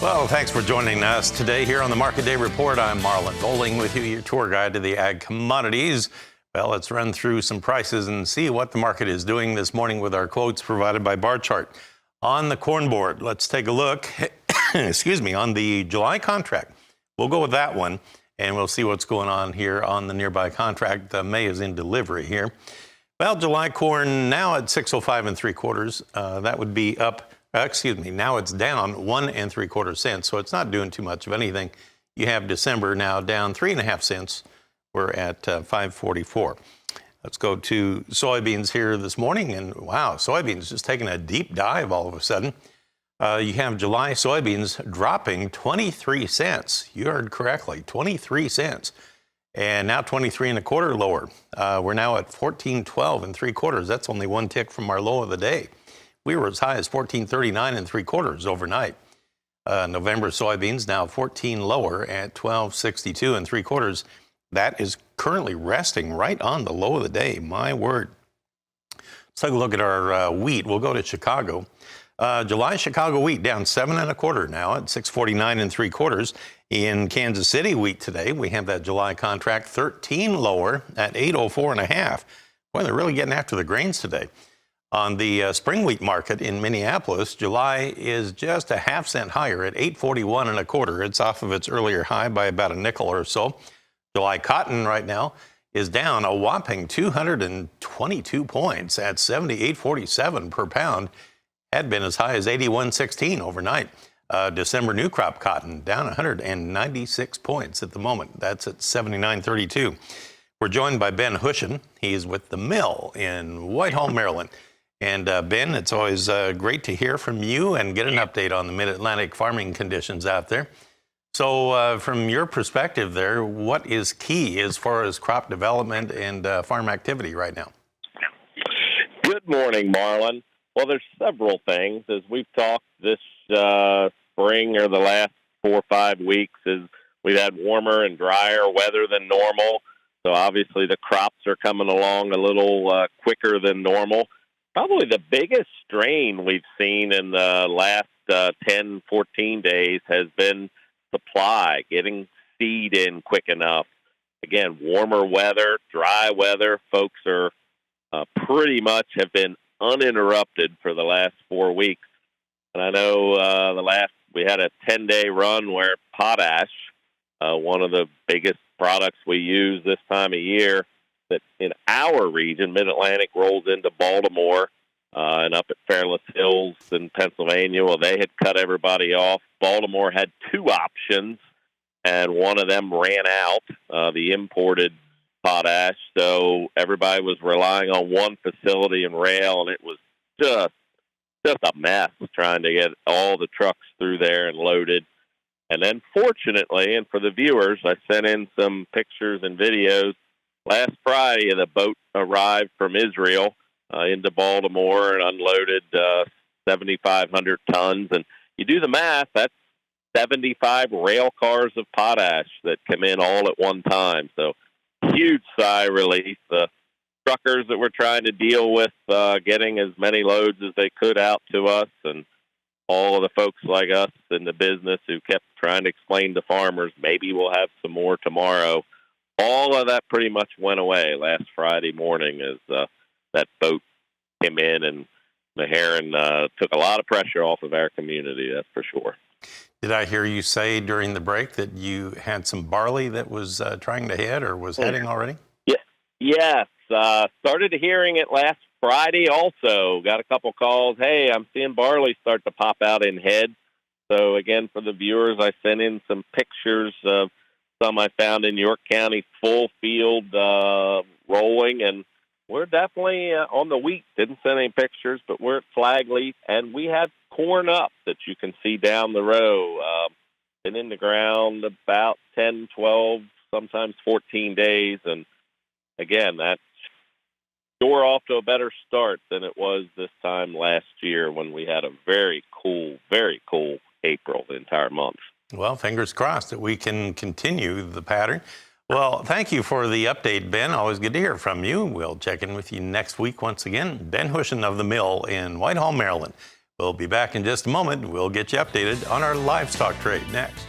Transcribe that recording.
Well, thanks for joining us today here on the Market Day Report. I'm Marlin Bohling with you, your tour guide to the ag commodities. Well, let's run through some prices and see what the market is doing this morning with our quotes provided by Bar Chart. On the corn board, let's take a look, excuse me, on the July contract. We'll go with that one, and we'll see what's going on here on the nearby contract. May is in delivery here. Well, July corn now at 605 3/4. That would be up. Now it's down 1 3/4 cents, so it's not doing too much of anything. You have December now down 3.5 cents. We're at 544. Let's go to soybeans here this morning, and wow, soybeans just taking a deep dive all of a sudden. You have July soybeans dropping 23 cents. You heard correctly, 23 cents. And now 23 1/4 lower. We're now at 14.12 3/4. That's only one tick from our low of the day. We were as high as 14.39 3/4 overnight. November soybeans now 14 lower at 12.62 3/4. That is currently resting right on the low of the day. My word. Let's take a look at our wheat. We'll go to Chicago. July Chicago wheat down 7 1/4 now at 649 3/4. In Kansas City wheat today, we have that July contract 13 lower at 804 1/2. Boy, they're really getting after the grains today. On the spring wheat market in Minneapolis, July is just a half cent higher at 841 1/4. It's off of its earlier high by about a nickel or so. July cotton right now is down a whopping 222 points at 78.47 per pound. Had been as high as 81.16 overnight. December new crop cotton down 196 points at the moment. That's at 79.32. We're joined by Ben Hushon. He's with the mill in Whitehall, Maryland. And Ben, it's always great to hear from you and get an update on the MidAtlantic farming conditions out there. So from your perspective there, what is key as far as crop development and farm activity right now? Good morning, Marlin. Well, there's several things. As we've talked this spring or the last 4 or 5 weeks, is we've had warmer and drier weather than normal. So obviously the crops are coming along a little quicker than normal. Probably the biggest strain we've seen in the last 10, 14 days has been supply, getting seed in quick enough. Again, warmer weather, dry weather. Folks are pretty much have been uninterrupted for the last 4 weeks. And I know we had a 10-day run where potash, one of the biggest products we use this time of year, that in our region, MidAtlantic rolls into Baltimore and up at Fairless Hills in Pennsylvania. Well, they had cut everybody off. Baltimore had 2 options, and one of them ran out, the imported potash. So everybody was relying on one facility and rail, and it was just a mess trying to get all the trucks through there and loaded. And then fortunately, and for the viewers, I sent in some pictures and videos. Last Friday, the boat arrived from Israel into Baltimore and unloaded 7,500 tons. And you do the math, that's 75 rail cars of potash that come in all at one time. So huge sigh of relief. The truckers that were trying to deal with getting as many loads as they could out to us, and all of the folks like us in the business who kept trying to explain to farmers, maybe we'll have some more tomorrow. All of that pretty much went away last Friday morning as that boat came in, and Maharan took a lot of pressure off of our community, that's for sure. Did I hear you say during the break that you had some barley that was trying to head or was heading already? Yeah. Yes. Started hearing it last Friday also. Got a couple calls. Hey, I'm seeing barley start to pop out in head. So, again, for the viewers, I sent in some pictures of some I found in York County, full field rolling. And we're definitely on the wheat. Didn't send any pictures, but we're at flag leaf. And we have corn up that you can see down the row. Been in the ground about 10, 12, sometimes 14 days. And, again, that's sure off to a better start than it was this time last year when we had a very cool April, the entire month. Well, fingers crossed that we can continue the pattern. Well, thank you for the update, Ben. Always good to hear from you. We'll check in with you next week once again. Ben Hushon of the Mill in Whitehall, Maryland. We'll be back in just a moment. We'll get you updated on our livestock trade next.